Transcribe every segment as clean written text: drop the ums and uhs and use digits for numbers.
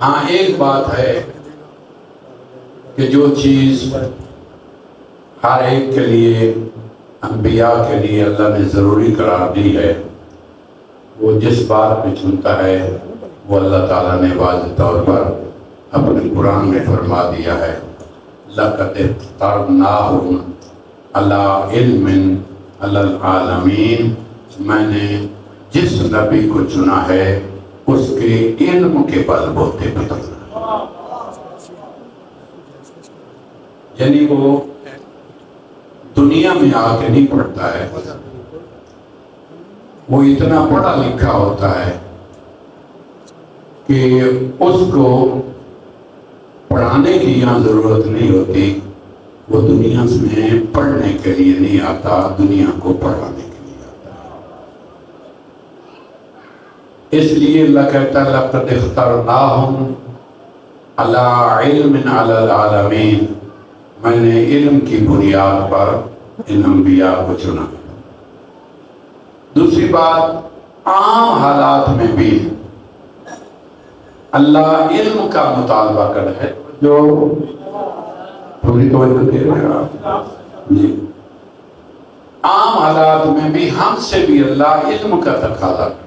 ہاں ایک بات ہے کہ جو چیز ہر ایک کے لیے، انبیاء کے لیے اللہ نے ضروری قرار دی ہے، وہ جس بات پہ چنتا ہے وہ اللہ تعالیٰ نے واضح طور پر اپنے قرآن میں فرما دیا ہے، لَقَدِ اخْتَرْنَاهُمْ عَلَىٰ عِلْمٍ عَلَى الْعَالَمِينَ، میں نے جس نبی کو چنا ہے اس کے علم کے بل بوتے پہ چنا، یعنی وہ دنیا میں آ کے نہیں پڑھتا ہے، وہ اتنا پڑھا لکھا ہوتا ہے کہ اس کو پڑھانے کی یہاں ضرورت نہیں ہوتی، وہ دنیا میں پڑھنے کے لیے نہیں آتا، دنیا کو پڑھانے کے لیے آتا ہے۔ اس لیے اللہ کہتا ہے لَقَدْ اخْتَرْنَاهُمْ عَلَىٰ عِلْمٍ عَلَى الْعَالَمِينَ، میں نے علم کی بنیاد پر ان انبیاء کو چنا۔ دوسری بات، عام حالات میں بھی اللہ علم کا مطالبہ کرتا ہے، جو پوری توجہ دے رہے ہیں جی، عام حالات میں بھی ہم سے بھی اللہ علم کا تقاضا کرتا ہے۔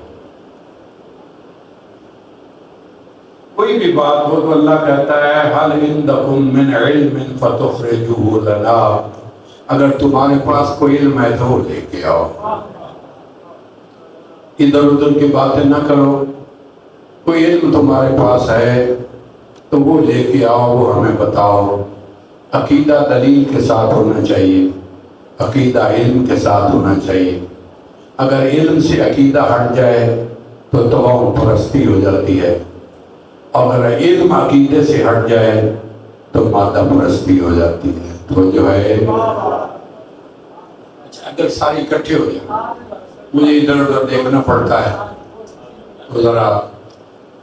کوئی بھی بات ہو تو اللہ کہتا ہے حَلْ عِنْدَكُمْ مِنْ عِلْمٍ فَتُخْرِجُوهُ لَنَا، اگر تمہارے پاس کوئی علم ہے تو لے کے آؤ، ادھر ادھر کی باتیں نہ کرو، کوئی علم تمہارے پاس ہے تو وہ لے کے آؤ، وہ ہمیں بتاؤ۔ عقیدہ دلیل کے ساتھ ہونا چاہیے، عقیدہ علم کے ساتھ ہونا چاہیے۔ اگر علم سے عقیدہ ہٹ جائے تو توہم پرستی ہو جاتی ہے، اور اگر علم عقیدے سے ہٹ جائے تو مادہ پرستی ہو جاتی ہے۔ تو جو ہے اگر ساری اکٹھے ہو جائے، مجھے ادھر ادھر دیکھنا پڑتا ہے تو ذرا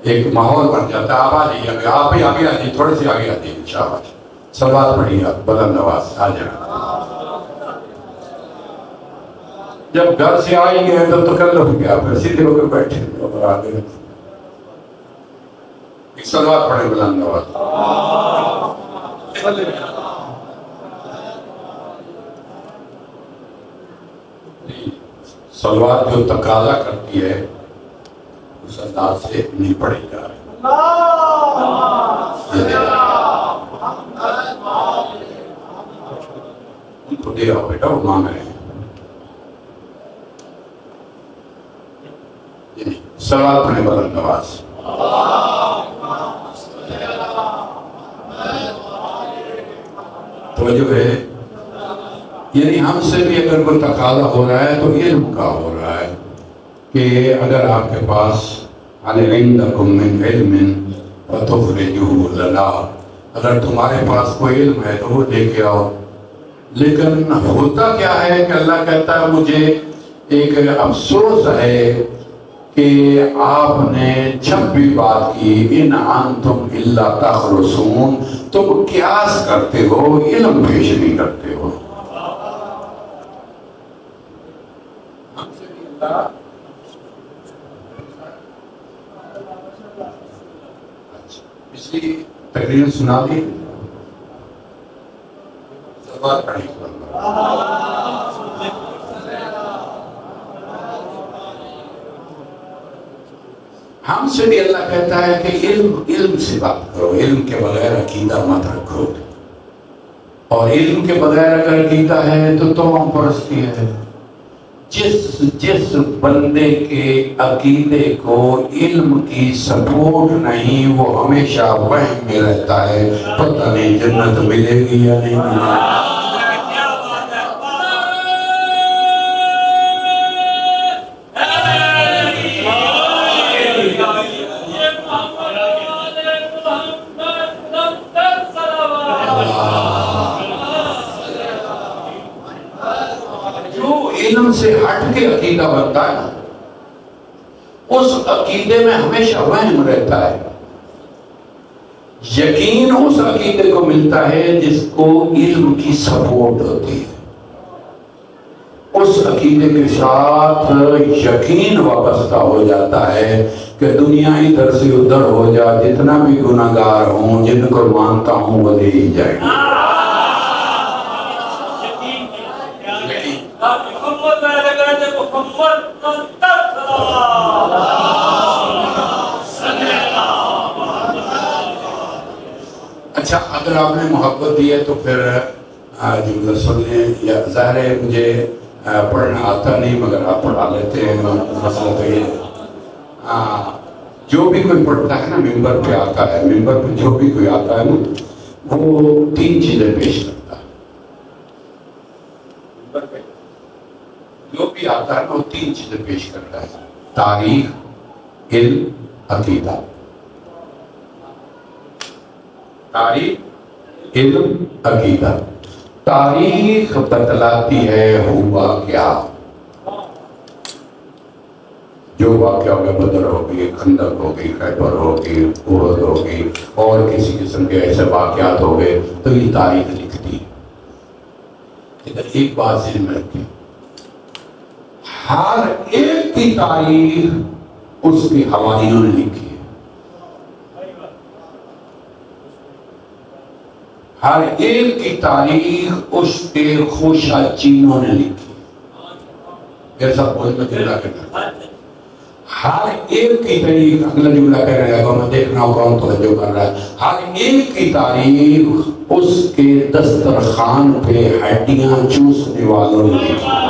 ایک ماحول بن جاتا ہے۔ آپ آ جائیے، آپ بھی آگے آ جائیے، تھوڑے سے آگے آ جائیے انشاءاللہ۔ سلوات پڑھیے آپ، بلند آواز آ جائیں۔ جب گھر سے آئیں گے تو تکلف کیا، پھر سیدھے ہو کے بیٹھے اور آگے ایک سلوات پڑھیں بلند آواز۔ سلوات جو تقاضا کرتی ہے اس انداز سے نہیں پڑھی جا رہی۔ ان کو دے آؤ بیٹا، وہ مانگ رہے ہیں۔ سلوات پڑھیں بلند آواز۔ تو جو ہے یعنی ہم سے بھی اگر کوئی تقاضا ہو رہا ہے تو علم کا ہو رہا ہے کہ اگر آپ کے پاس حَلْ عِنْدَكُمْ مِنْ عِلْمٍ فَتُخْرِجُوهُ لَنَا، اگر تمہارے پاس کوئی علم ہے تو وہ لے کے آؤ۔ لیکن ہوتا کیا ہے کہ اللہ کہتا ہے مجھے ایک افسوس ہے کہ آپ نے جب بھی بات کی ان انتم الا تخرصون، تم قیاس کرتے ہو، علم پیش نہیں کرتے ہو۔ پچھلی تقریر سنا دی، سلوات پڑھی۔ ہم سے بھی اللہ کہتا ہے کہ علم سے بات کرو، علم کے بغیر عقیدہ مت رکھو، اور علم کے بغیر اگر عقیدہ ہے تو توہم پرستی ہے۔ جس بندے کے عقیدے کو علم کی سپورٹ نہیں، وہ ہمیشہ وہم میں رہتا ہے، پتہ نہیں جنت ملے گی یا نہیں ملے گی۔ علم سے ہٹ کے عقیدہ بنتا ہے، اس عقیدے میں ہمیشہ وہم رہتا ہے۔ یقین اس عقیدے کو ملتا ہے جس کو علم کی سپورٹ ہوتی ہے، اس عقیدے کے ساتھ یقین وابستہ ہو جاتا ہے کہ دنیا ادھر سے ادھر ہو جا، جتنا بھی گناہگار ہوں، جن کو مانتا ہوں وہ دے ہی جائیں گے۔ اچھا، اگر آپ نے محبت دی ہے تو پھر جملہ سن لیں، یا ظاہر ہے مجھے پڑھنا آتا نہیں مگر آپ پڑھا لیتے ہیں، مسئلہ تو یہ ہے جو بھی کوئی پڑھتا ہے نا ممبر پہ آتا ہے، ممبر پہ جو بھی کوئی آتا ہے نا وہ 3 چیزیں پیش کرتا ہے۔ ممبر پہ جو بھی آتا ہے نا وہ 3 چیزیں پیش کرتا ہے: تاریخ، علم، عقیدہ۔ تاریخ، علم، عقیدہ۔ تاریخ بتلاتی ہے ہوا کیا، جو واقعہ ہو گیا، بدر ہوگی، خندق ہوگی، خیبر ہوگی، احد ہوگی، اور کسی قسم کے ایسے واقعات ہو گئے تو یہ تاریخ لکھتی ہے۔ لیکن ایک بات ذہن میں رکھیں، ہر ایک کی تاریخ اس کے حواریوں نے لکھی ہے۔ ہر ایک کی تاریخ اس کے خوشہ چینوں نے لکھی ہے۔ میرے ساتھ بہت میں جملہ کرنا، ہر ایک کی تاریخ، اگلا جملہ کہہ رہے گا میں دیکھنا ہوں کون توجہ کر رہا ہے، ہر ایک کی تاریخ اس کے دسترخوان پہ ہڈیاں چوسنے والوں نے لکھی ہے۔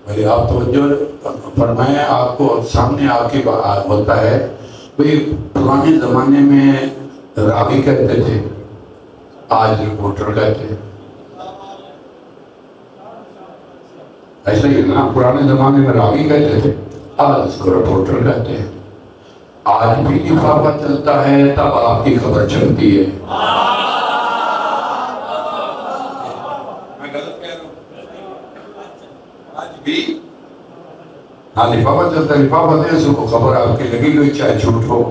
بھئی آپ توجہ فرمائیں، آپ کو سامنے آپ کی بات ہوتا ہے۔ بھئی پرانے زمانے میں راوی کہتے تھے، آج رپورٹر کہتے ہیں۔ ایسا ہی ہے نا، پرانے زمانے میں راوی کہتے تھے، آج اس کو رپورٹر کہتے ہیں۔ آج بھی لفافہ چلتا ہے تب آپ کی خبر چلتی ہے۔ ہاں لفافہ چلتا ہے، لفافہ دیں سو کو خبر آپ کی لگی گئی چاہے جھوٹ ہو۔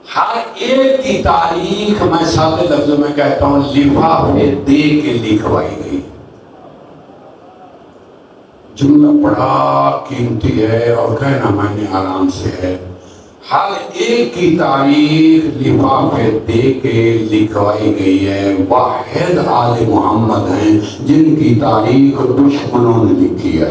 ہر ایک کی تاریخ میں سادے لفظوں میں کہتا ہوں لفافے دے کے لکھوائی گئی۔ جملہ بڑا قیمتی ہے اور کہنا میں نے آرام سے ہے، ہر ایک کی تاریخ لفافے دے کے لکھوائی گئی ہے۔ واحد آل محمد ہیں جن کی تاریخ دشمنوں نے لکھی ہے۔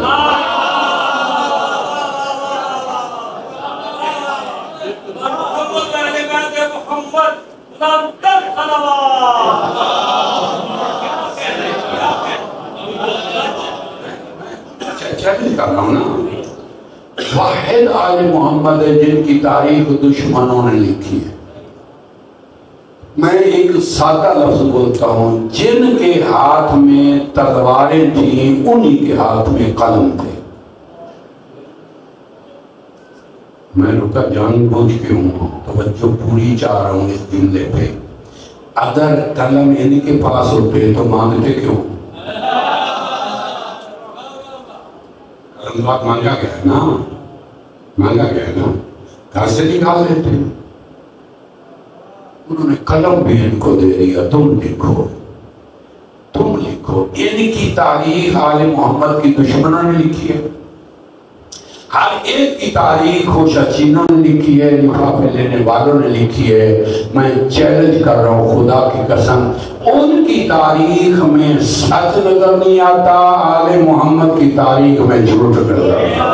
چیلنج کر رہا ہوں نا، واحد آل محمد ہے جن کی تاریخ دشمنوں نے لکھی ہے۔ میں ایک سادہ لفظ بولتا ہوں، جن کے ہاتھ میں تلواریں تھیں انہی کے ہاتھ میں قلم تھے۔ میں رکا جان بوجھ کے ہوں، توجہ پوری چاہ رہا ہوں اس جملے پہ۔ اگر قلم انہی کے پاس ہوتے تو مانگتے کیوں؟ بات مانگا گیا ہے نا، مانگا گیا ہے نا، گھر سے نکال لیتے ہیں۔ انہوں نے قلم بھی ان کو دے دیا، تم لکھو، تم لکھو۔ ان کی تاریخ آل محمد کی دشمنوں نے لکھی ہے۔ ہر ایک کی تاریخ خوشہ چینوں نے لکھی ہے، لفافے لینے والوں نے لکھی ہے۔ میں چیلنج کر رہا ہوں خدا کی قسم، ان کی تاریخ میں سچ نظر نہیں آتا، آل محمد کی تاریخ میں جھوٹ نظر آتا۔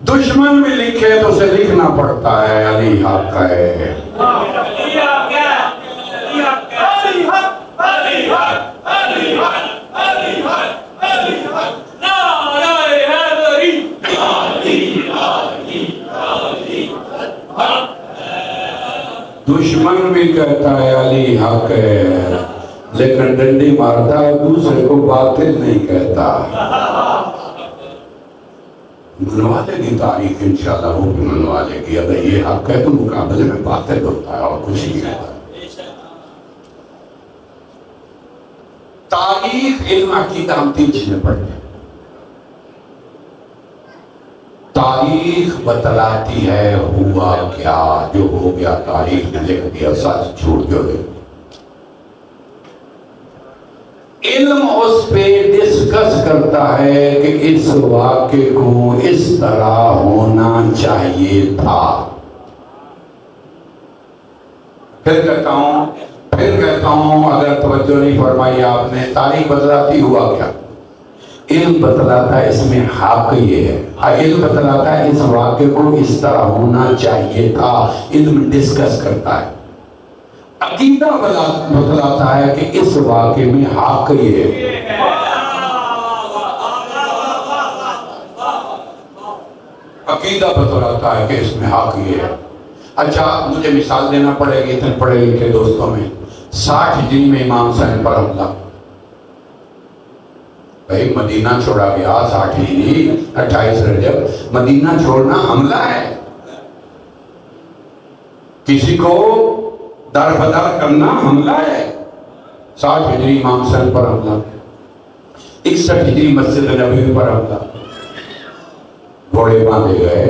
دشمن بھی لکھے تو اسے لکھنا پڑتا ہے، علی حق ہے۔ دشمن بھی کہتا ہے علی حق ہے، لیکن ڈنڈی مارتا ہے، دوسرے کو باطل نہیں کہتا۔ منوا لے گی تاریخ انشاءاللہ، وہ بھی منوا لے گی۔ اگر یہ حق ہے تو مقابلے میں باطل ہوتا ہے اور کچھ نہیں کہتا۔ تاریخ، علم، عقیدہ ہم 3 چیزیں پڑھتے ہیں۔ تاریخ بتلاتی ہے ہوا کیا، جو ہو گیا تاریخ نے لکھ دیا، سچ جھوٹ جو ہے علم اس پہ ڈسکس کرتا ہے کہ اس واقعے کو اس طرح ہونا چاہیے تھا۔ پھر کہتا ہوں اگر توجہ نہیں فرمائی آپ نے، تاریخ بتلاتی ہوا کیا، علم بتلاتا ہے اس میں حق یہ ہے، علم بتلاتا ہے اس واقعے کو اس طرح ہونا چاہیے تھا، علم ڈسکس کرتا ہے۔ عقیدہ بتلاتا ہے کہ اس واقعے میں حق یہ ہے، عقیدہ بتلاتا ہے کہ اس میں حق یہ ہے۔ اچھا مجھے مثال دینا پڑے گی اتنے پڑھے لکھے دوستوں میں، 60 ہجری میں امام حسین پر حملہ، بھائی مدینہ چھوڑا گیا 60 ہجری 28 رجب، مدینہ چھوڑنا حملہ ہے، کسی کو در بدر کرنا حملہ ہے۔ 60 ہجری امام حسین پر حملہ، 61 ہجری مسجد نبوی پر حملہ، گھوڑے باندھے گئے،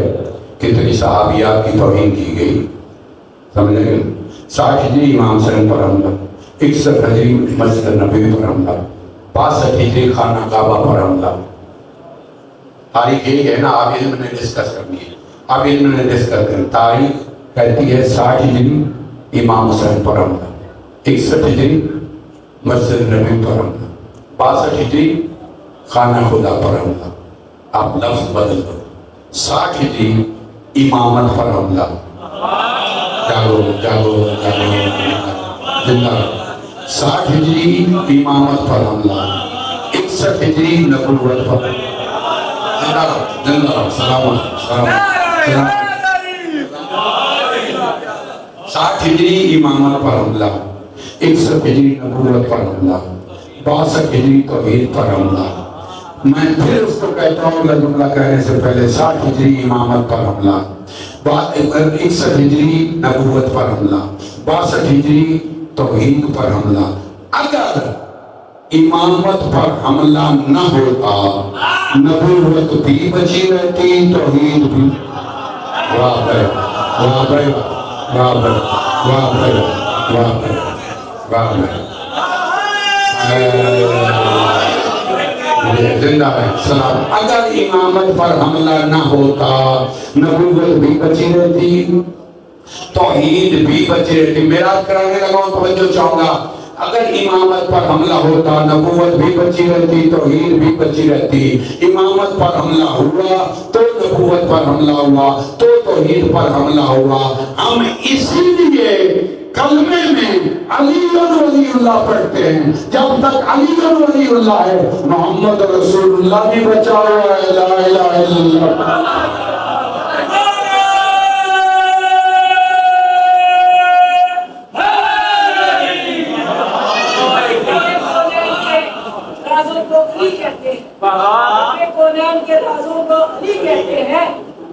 کتنی صحابیات کی توہین کی گئی، سمجھے گئے۔ 60 ہجری امام حسین پر حملہ، 61 ہجری مسجد نبوی پر حملہ، 62 ہجری خانہ کعبہ پر حملہ۔ تاریخ یہی ہے نا، آپ علم نے ڈسکس کرنی ہے، آپ علم نے ڈسکس کرنی، تاریخ کہتی ہے 60 ہجری امام حسین پر حملہ، 61 ہجری مسجد نبوی پر حملہ، 62 ہجری خانہ خدا پر حملہ۔ آپ لفظ بدل دو، 60 ہجری امامت پر حملہ، جاگو جاگو جاگو زندہ، 60 ہجری امامت پر حملہ، 61 ہجری نبوت پر زندہ زندہ سلامت سلامت 60 ہجری امامت پر حملہ، 61 ہجری نبوت پر حملہ، 62 ہجری توحید پر حملہ۔ میں پھر اس کو کہتا ہوں کہ جملہ کہنے سے پہلے 60 ہجری امامت پر حملہ، 61 ہجری نبوت پر حملہ، 62 ہجری توحید پر حملہ۔ اگر امامت پر حملہ نہ ہوتا، نبوت بھی بچی رہتی، توحید بھی۔ واہ بھائی واہ بھائی واہ بھائی واہ بھائی واہ بھائی واہ بھائی، زندہ ہے سلام۔ اگر امامت پر حملہ نہ ہوتا، نبوت بھی بچی رہتی، توحید بھی بچی رہتی۔ میراث کرانے لگا ہوں، توجہ چاہوں گا، اگر امامت پر حملہ ہوتا، نبوت بھی بچی رہتی، توحید بھی بچی رہتی۔ امامت پر حملہ ہوا تو نبوت پر حملہ ہوا تو توحید پر حملہ ہوا۔ ہم اسی لیے کلمے میں علی ولی اللہ پڑھتے ہیں، جب تک علی ولی اللہ ہے محمد رسول اللہ بھی بچا ہوا ہے، لا الہ الا اللہ۔ کونین کے رازوں کو علی کہتے ہیں،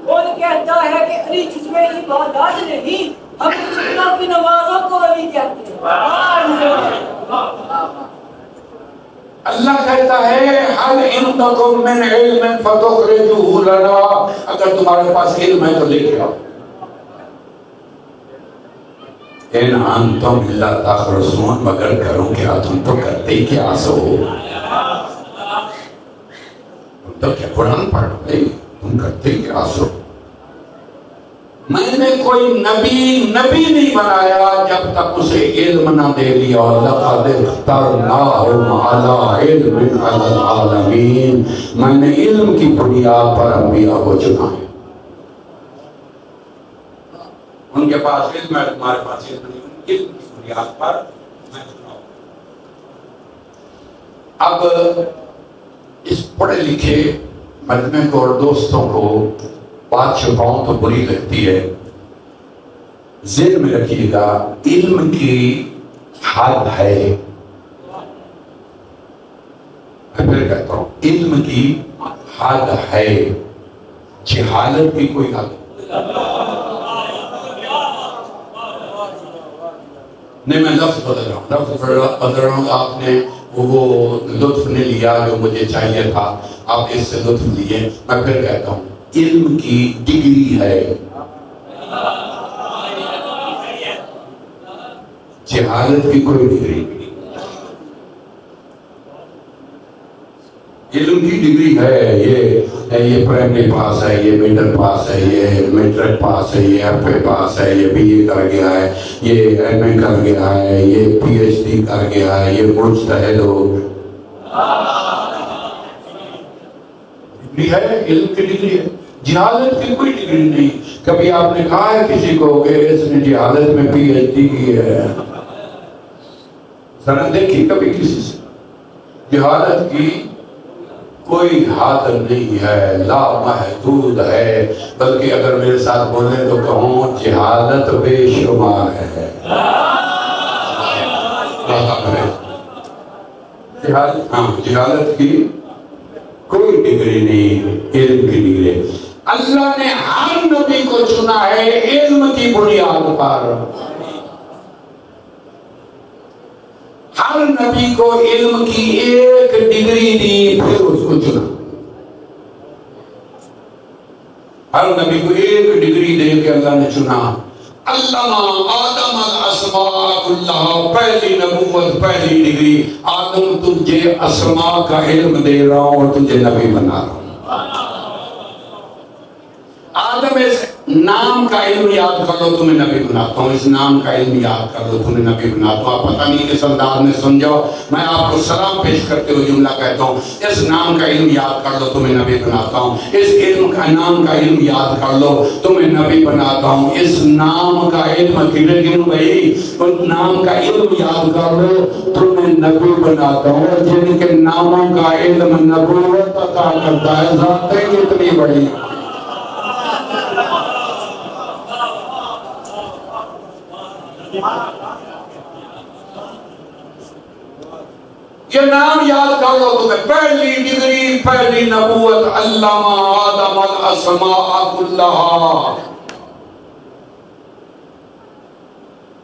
وہ کہتا ہے کہ علی جس میں عبادات نہیں، ہم سنت کی نمازوں کو علی کہتے ہیں۔ اللہ کہتا ہے حل عندکم من علم فتخرجوہ لنا، اگر تمہارے پاس علم ہے تو لے کے آؤ۔ ان انتم الا تخرصون، مگر کرو کیا، تم تو کرتے ہی کیا سو، تو کیا قرآن پڑھ رہے، تم کرتے کیا سو۔ میں نے کوئی نبی نہیں بنایا جب تک اسے علم نہ دے لیا۔ لقد اخترناہم علی علم علی العالمین، میں نے علم کی بنیاد پر انبیاء کو چنا ہے۔ ان کے پاس علم ہے، تمہارے پاس علم نہیں، علم کی بنیاد پر میں چنا ہوں۔ اب اس پڑھے لکھے مجمع کو اور دوستوں کو بات چھپاؤں تو بری لگتی ہے، ذہن میں رکھیے گا، علم کی حد ہے۔ میں پھر کہتا ہوں، علم کی حد ہے، جہالت کی کوئی حد نہیں۔ میں لفظ بدل رہا ہوں، آپ نے وہ لطف نہیں لیا جو مجھے چاہیے تھا، آپ اس سے لطف لیے۔ میں پھر کہتا ہوں، علم کی ڈگری ہے، جہالت کی کوئی ڈگری نہیں۔ علم کی ڈگری ہے، یہ پرائمری پاس ہے، یہ میڈل پاس ہے، یہ میٹرک پاس ہے، یہ ایف اے پاس ہے، یہ بی اے کر گیا ہے، یہ ایم اے کر گیا ہے، یہ پی ایچ ڈی کر گیا ہے، یہ مجتہد ہو۔ ڈگری ہے، علم کی ڈگری ہے، جہالت کی کوئی ڈگری نہیں۔ کبھی آپ نے کہا ہے کسی کو کہ اس نے جہالت میں پی ایچ ڈی کی ہے؟ ذرا دیکھیے کبھی کسی سے، جہالت کی کوئی حد نہیں ہے، لا محدود ہے، بلکہ اگر میرے ساتھ بولیں تو کہوں جہالت بے شمار ہے۔ جہالت کی کوئی ڈگری نہیں، علم کی ڈگری۔ اللہ نے ہر نبی کو چنا ہے علم کی بنیاد پر، ہر نبی کو علم کی ایک ڈگری دی، پھر اس کو چنا۔ ہر نبی کو ایک ڈگری دے کے اللہ نے چنا۔ علامہ آدم الاسماء کلھا، پہلی نبوت، پہلی ڈگری، آدم تجھے اسماء کا علم دے رہا ہوں اور تجھے نبی بنا رہا ہوں۔ آدم اس نام کا علم یاد کر لو تمہیں نبی بناتا ہوں، اس نام کا علم یاد کر لو تمہیں نبی بناتا ہوں۔ آپ پتہ نہیں کس انداز میں سن جاؤ، میں آپ کو سلام پیش کرتے ہوئے جملہ کہتا ہوں، اس نام کا علم یاد کر لو تمہیں نبی بناتا ہوں، اس علم کا نام کا علم یاد کر لو تمہیں نبی بناتا ہوں، اس نام کا علم گن بھائی، اس نام کا علم یاد کر لو تمہیں نبی بناتا ہوں۔ جن کے ناموں کا علم نبوت عطا کرتا ہے، ذاتیں کتنی بڑی۔ یہ نام یاد کر لو تمہیں، پہلی ڈگری، پہلی نبوت، علامہ آدم الاسماء کلھا۔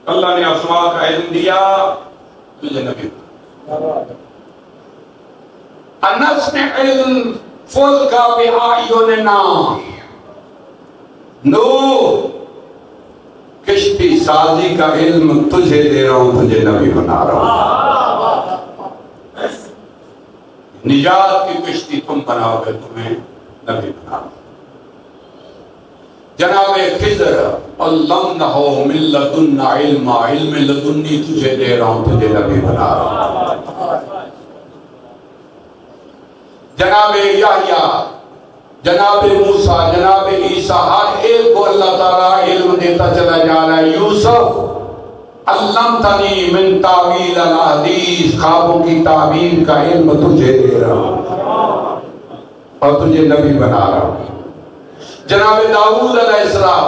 اللہ نے اسماء کا علم دیا، تجھے نبی انسمع علم فلک بأعیننا، نوح کشتی سازی کا علم تجھے دے رہا ہوں، تجھے نبی بنا رہا ہوں۔ نجات کی کشتی تم بناؤ گے، تمہیں نبی بنا رہا ہوں۔ جناب خضر علمنہ من لدنا علما، علم لدنی تجھے دے رہا ہوں، تجھے نبی بنا رہا ہوں۔ جناب یحییٰ، جناب موسیٰ، جناب عیسیٰ، ہر ایک کو اللہ تعالیٰ علم دیتا چلا جا رہا ہے۔ یوسف، علمتنی من تعویل الاحادیث، خوابوں کی تعبیر کا علم تجھے دے رہا ہوں اور تجھے نبی بنا رہا ہوں۔ جناب داؤد علیہ السلام،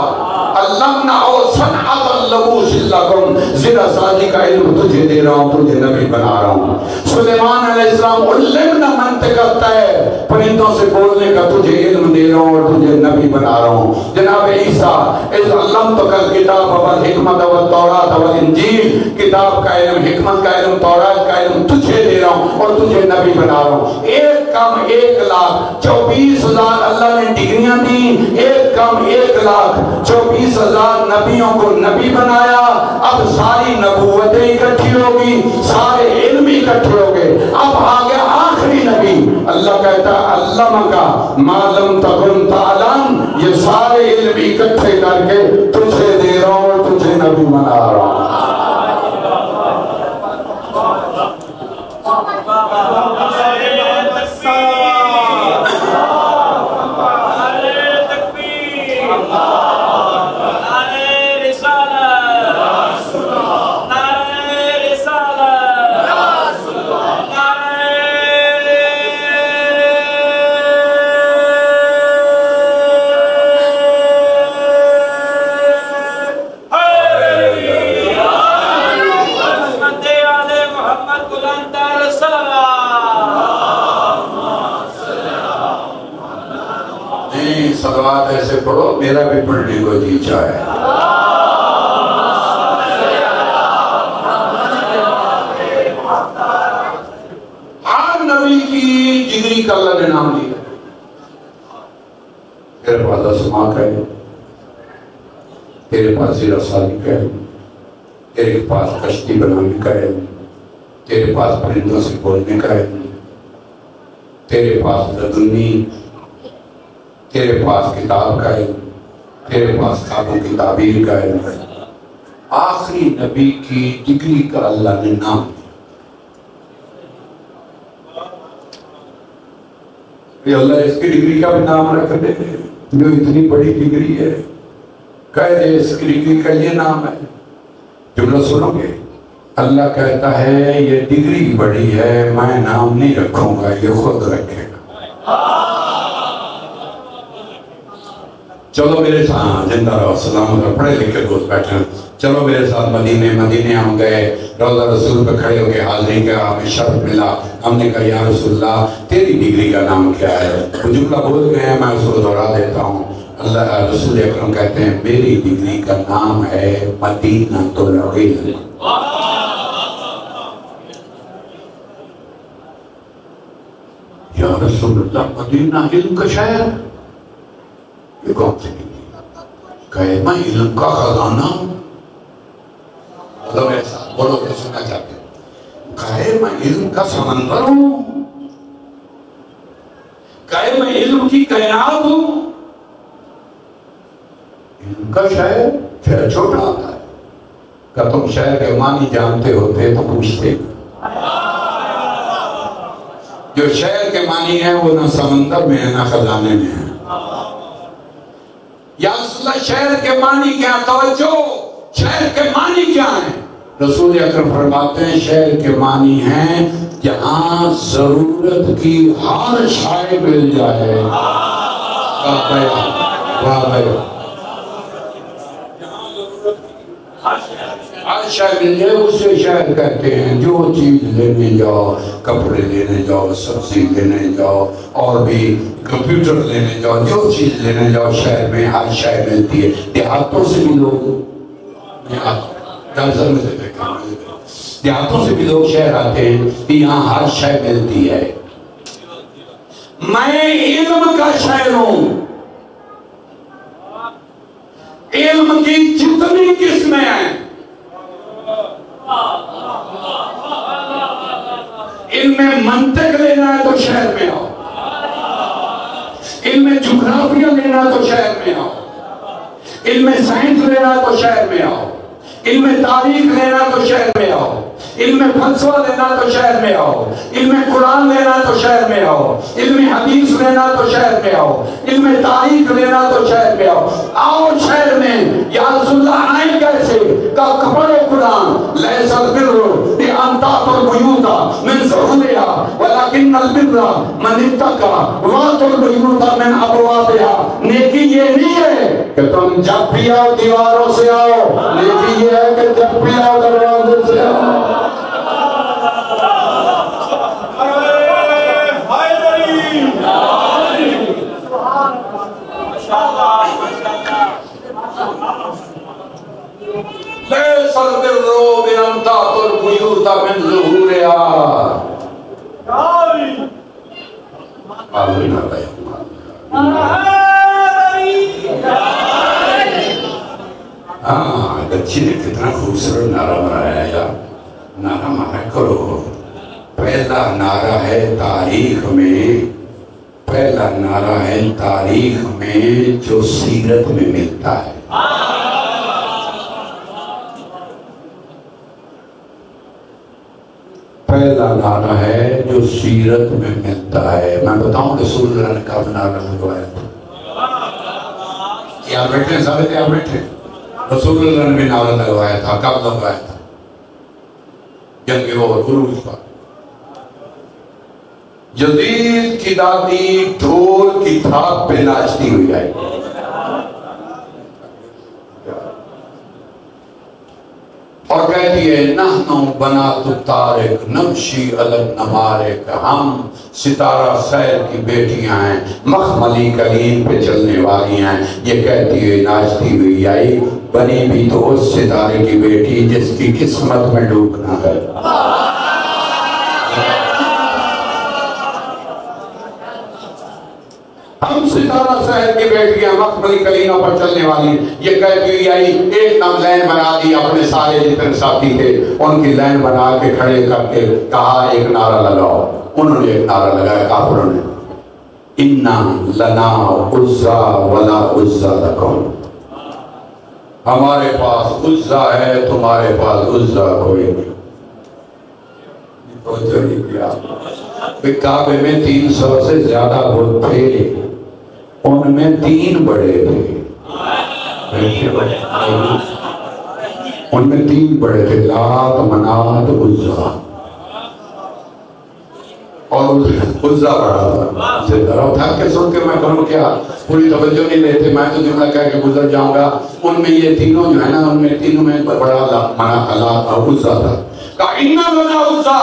علمنا صنعۃ اللبوس لکم، زرہ سازی کا علم تجھے دے رہا ہوں، تجھے نبی بنا رہا ہوں۔ سلیمان علیہ السلام، علمنا منطق الطیر، پرندوں سے بولنے کا تجھے علم دے رہا ہوں اور تجھے نبی بنا رہا ہوں۔ جناب عیسیٰ، اذ علمتک الکتاب والحکمۃ والتوراۃ والانجیل، کتاب کا علم، حکمت کا علم، تورات کا علم تجھے دے رہا ہوں اور تجھے نبی بنا رہا ہوں۔ ایک کم 1,24,000 اللہ نے ڈگریاں دی، ایک کم 1,24,000 نبیوں کو نبی بنایا۔ اب ساری نبوتیں اکٹھی ہوگی، سارے علم اکٹھے ہو گئے، اب آگے آخری نبی۔ اللہ کہتا ہے علمکا ما لم تکن تعلم، یہ سارے علم اکٹھے کر کے تجھے دے رہا ہوں اور تجھے نبی بنا رہا ہوں۔ صلوات ایسے پڑھو میرا بھی پڑھنے کو جی چاہے۔ ہر نبی کی جگری کا اللہ نے نام دیا، تیرے پاس اسماء کا علم، تیرے پاس زیرہ سازی کا علم، تیرے پاس کشتی بنانے کا علم، تیرے پاس پرندوں سے بولنے کا علم، تیرے پاس لدنی، تیرے پاس کتاب کا علم، تیرے پاس خوابوں کی تعبیر کا علم۔ آخری نبی کی ڈگری کا اللہ نے نام دیا۔ یہ اللہ اس کی ڈگری کا بھی نام رکھ دے جو اتنی بڑی ڈگری ہے، کہہ دے اس کی ڈگری کا یہ نام ہے۔ جملہ سنو گے، اللہ کہتا ہے یہ ڈگری بڑی ہے، میں نام نہیں رکھوں گا، یہ خود رکھے گا۔ چلو میرے ساتھ، زندہ رہو، سلام رہو، پڑھے لکھے دوست بیٹھے، چلو میرے ساتھ مدینے ہم گئے، روضہ رسول پہ کھڑے ہو کے حاضری کا ہمیں شرف ملا۔ ہم نے کہا یا رسول اللہ تیری ڈگری کا نام کیا ہے؟ وہ جملہ بول گئے ہیں، میں اس کو دہرا دیتا ہوں۔ اللہ رسول اکرم کہتے ہیں میری ڈگری کا نام ہے مدینۃ العلم۔ یا رسول اللہ مدینہ علم کا شہر، یہ کون سی ڈگری؟ کہے میں علم کا خزانہ ہوں۔ بولو کہ سننا چاہتے ہیں، کہے میں علم کا سمندر ہوں، کہے میں علم کی کائنات ہوں۔ علم کا شہر چھوٹا ہوتا ہے، کہ تم شہر کے معنی جانتے ہوتے تو پوچھتے، جو شہر کے معنی ہے وہ نہ سمندر میں ہے نہ خزانے میں ہے۔ یا رسول اللہ شہر کے معنی کیا؟ توجہ، شہر کے معنی کیا ہیں؟ رسول اکرم فرماتے ہیں شہر کے معنی ہیں جہاں ضرورت کی ہر شے مل جائے۔ ہر شے مل جائے اسے شہر کہتے ہیں۔ جو چیز لینے جاؤ، کپڑے لینے جاؤ، سبزی لینے جاؤ، اور بھی کمپیوٹر لینے جاؤ، جو چیز لینے جاؤ شہر میں ہر شے ملتی ہے۔ دیہاتوں سے بھی لوگ دیہاتوں سے بھی لوگ شہر آتے ہیں کہ یہاں ہر شے ملتی ہے۔ میں علم کا شہر ہوں، علم کی جتنی قسمیں ہیں، علم منطق لینا ہے تو شہر میں آؤ، علم جغرافیہ لینا ہے تو شہر میں آؤ، علم سائنس لینا ہے تو شہر میں آؤ، علم تاریخ لینا تو شہر میں آؤ، علم فلسفہ لینا تو شہر میں آؤ، علم قرآن لینا تو شہر میں آؤ، علم حدیث لینا تو شہر میں آؤ، علم تاریخ لینا تو شہر میں آؤ۔ آؤ شہر میں۔ یا رسول اللہ آئیں کیسے؟ کہ کپڑے قرآن لیس البر بأن تأتوا البیوت من ظہورها ولکن البر من اتقى وأتوا البیوت من ابوابها۔ نیکی یہ نہیں ہے کہ تم جب بھی آؤ دیواروں سے آؤ، نیکی یہ ہے کہ جب بھی آؤ دروازے سے آؤ۔ ليس البر بأن تأتوا البيوت من ظهورها۔ بچی نے کتنا خوبصورت نعرہ مرایا یا نعرہ مارا کرو۔ پہلا نعرہ ہے تاریخ میں، پہلا نعرہ ہے تاریخ میں جو سیرت میں ملتا ہے۔ پہلا نعرہ ہے جو سیرت میں ملتا ہے۔ میں بتاؤں رسول اللہ نے کب نعرہ لگوایا تھا؟ یہاں بیٹھے ثابت ہے، یہاں بیٹھے رسول اللہ نے بھی نعرہ لگوایا تھا۔ کب لگوایا تھا؟ جنگ عروج پر۔ یزید کی دادی ڈھول کی تھاپ پہ ناچتی ہوئی آئی، اور کہتی ہے نحن بنات الطارق نمشی علی النمارق، ہم ستارہ خیر کی بیٹیاں ہیں، مخملی کلیم پہ چلنے والی ہیں۔ یہ کہتی ہوئی ناچتی ہوئی آئی، بنی بھی تو اس ستارے کی بیٹی جس کی قسمت میں ڈوبنا ہے۔ ہم ستارہ شہر کی بیٹیاں مخملی کلینوں پر چلنے والی، یہ کہتی ہوئی آئی، ایک دم لائن بنا دی، اپنے سارے جتنے ساتھی تھے ان کی لائن بنا کے کھڑے کر کے کہا ایک نعرہ لگاؤ۔ انہوں نے ایک نعرہ لگایا کافروں نے، اِنَّا لَنَا عُزَّا وَلَا عُزَّا لَكُمْ، ہمارے پاس عزا ہے تمہارے پاس عزا کوئی نہیں۔ توجہ نہیں کیا، کعبے میں 300 سے زیادہ بت تھے، ان میں 3 بڑے تھے، ان میں 3 بڑے تھے، لات منات عزا، اور عزا بڑا تھا۔ ذرا اٹھا کے سن کے میں کہوں کیا پوری توجہ نہیں لیتے، میں تو جملہ کہہ کے گزر جاؤں گا۔ ان میں یہ تینوں جو ہے نا، ان میں تینوں میں بڑا لات اور عزا تھا۔ کہا اِنَّا لَنَا عُزَّا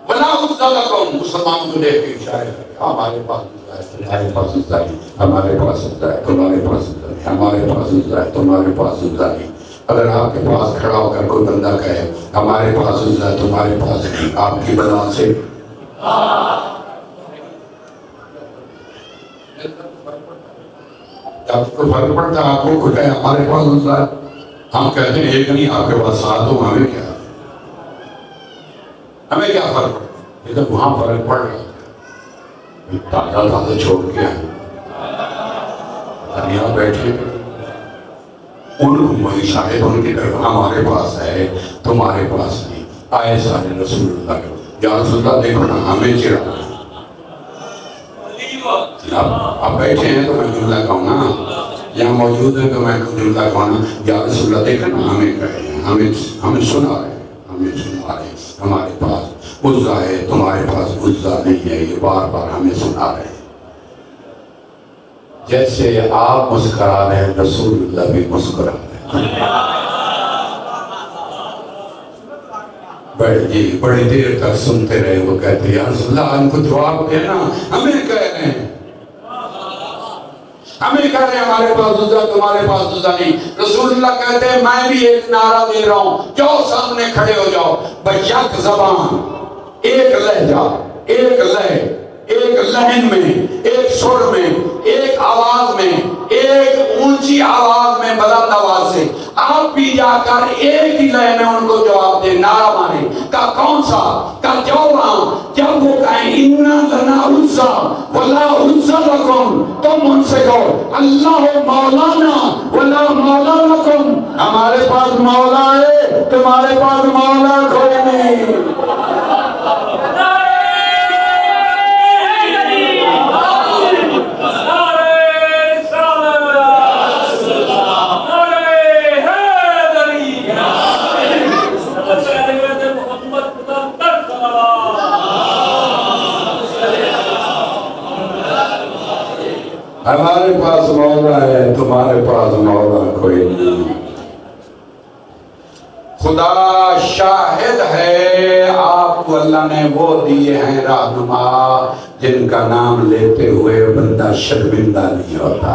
وَلَا عُزَّا لَكُمْ، مسلمانوں کو دیکھ کے اشارے کرے، ہمارے پاس عزا ہے تمہارے پاس عزا ہے، ہمارے پاس عزا ہے تمہارے پاس عزا ہے، ہمارے پاس عزا ہے تمہارے پاس عزا ہے۔ اگر آپ کے پاس کھڑا ہو کر کوئی بندہ کہے ہمارے پاس عزا ہے تمہارے پاس نہیں، آپ کی بلا سے آپ کو فرق پڑتا ہے؟ آپ کو کوئی کہے ہمارے پاس عزا ہے، ہم کہتے ہیں ایک نہیں آپ کے پاس 7 ہو، ہمیں کیا فرق پڑتا؟ یہ تو وہاں فرق پڑ رہا ہے، تازہ چھوڑ کے آئے دنیا بیٹھے ان کو شاید ان کی طرف ہمارے پاس ہے تمہارے پاس نہیں۔ آئے سارے رسول اللہ کے یا رسول اللہ دیکھو نا ہمیں چڑھا، اب بیٹھے ہیں تو میں جملہ کہوں نا، یہاں موجود ہے تو میں جملہ کہوں نا، یا رسول اللہ دیکھو نا ہمیں کہے ہیں، ہمیں سنا رہے ہیں، ہمیں سنا رہے ہیں، ہمارے پاس عزا ہے تمہارے پاس عزا نہیں ہے، یہ بار بار ہمیں سنا رہے ہیں۔ جیسے آپ مسکرا رہے ہیں رسول اللہ بھی مسکرا رہے ہیں۔ بڑی دیر تک سنتے رہے، وہ کہتے ہیں یا رسول اللہ ان کو جواب دینا، ہمیں کہہ رہے ہیں ہمارے پاس عزا تمہارے پاس عزا نہیں۔ رسول اللہ کہتے ہیں میں بھی ایک نعرہ دے رہا ہوں، جاؤ سامنے کھڑے ہو جاؤ، بیک زبان، ایک لہجہ، ایک لہے، ایک لہن میں، ایک سر میں، ایک آواز میں، ایک اونچی آواز میں، بلند آواز سے آپ بھی جا کر ایک ہی لہے میں ان کو جواب دیں، نعرہ مارے۔ کہا کون سا؟ کہا جاؤ وہاں، جب وہ کہیں اِنَّا لَنَا عُزَّا وَلَا عُزَّا لَكُمْ، تم ان سے کہو اللہ مولانا وَلَا مَوْلَا لَكُمْ، ہمارے پاس مولا ہے تمہارے پاس مولا کوئی نہیں۔ ہمارے پاس مولا ہے تمہارے پاس مولا کوئی نہیں۔ خدا شاہد ہے آپ کو اللہ نے وہ دیے ہیں رہنما جن کا نام لیتے ہوئے بندہ شرمندہ نہیں ہوتا۔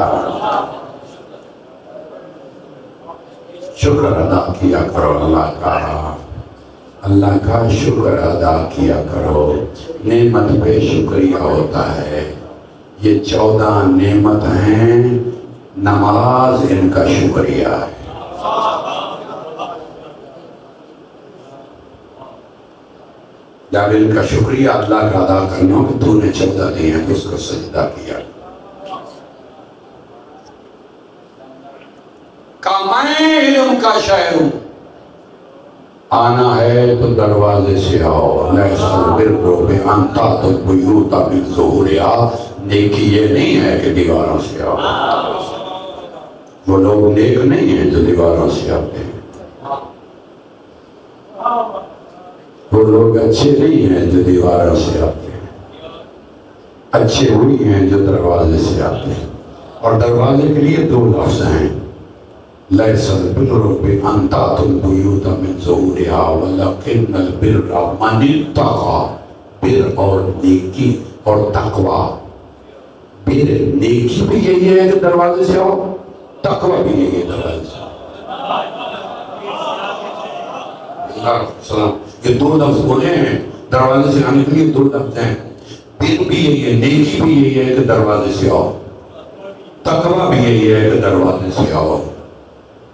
شکر ادا کیا کرو اللہ کا شکر ادا کیا کرو۔ نعمت پہ شکریہ ہوتا ہے، یہ 14 نعمت ہیں، نماز ان کا شکریہ ہے۔ جب ان کا شکریہ اللہ کا ادا کرنا کہ تو نے 14 دیے ہیں تو اس کو سجدہ کیا۔ کہا میں علم کا شہر ہوں، آنا ہے تو دروازے سے آؤ، لیس البر بان تأتوا البیوت من ظہورہا، نیکی یہ نہیں ہے کہ دیواروں سے آؤ، وہ لوگ نیک نہیں ہیں جو دیواروں سے آتے ہیں، وہ لوگ اچھے نہیں ہیں جو دیواروں سے آتے ہیں، اچھے وہی ہیں جو دروازے سے آتے ہیں۔ اور دروازے کے لیے 2 لفظ ہیں، لیس البر بان تأتوا البیوت من ظہورہا ولکن البر من اتقی، بر اور نیکی اور تقوی۔ بر نیکی بھی یہی ہے کہ دروازے سے آؤ، تقوی بھی یہی ہے دروازے سے آؤ۔ یہ 2 لفظ بولے ہیں، دروازے سے آنے کے لیے 2 لفظ ہیں۔ دین بھی یہی ہے، نیکی بھی یہی ہے کہ دروازے سے آؤ، تقوی بھی یہی ہے کہ دروازے سے آؤ۔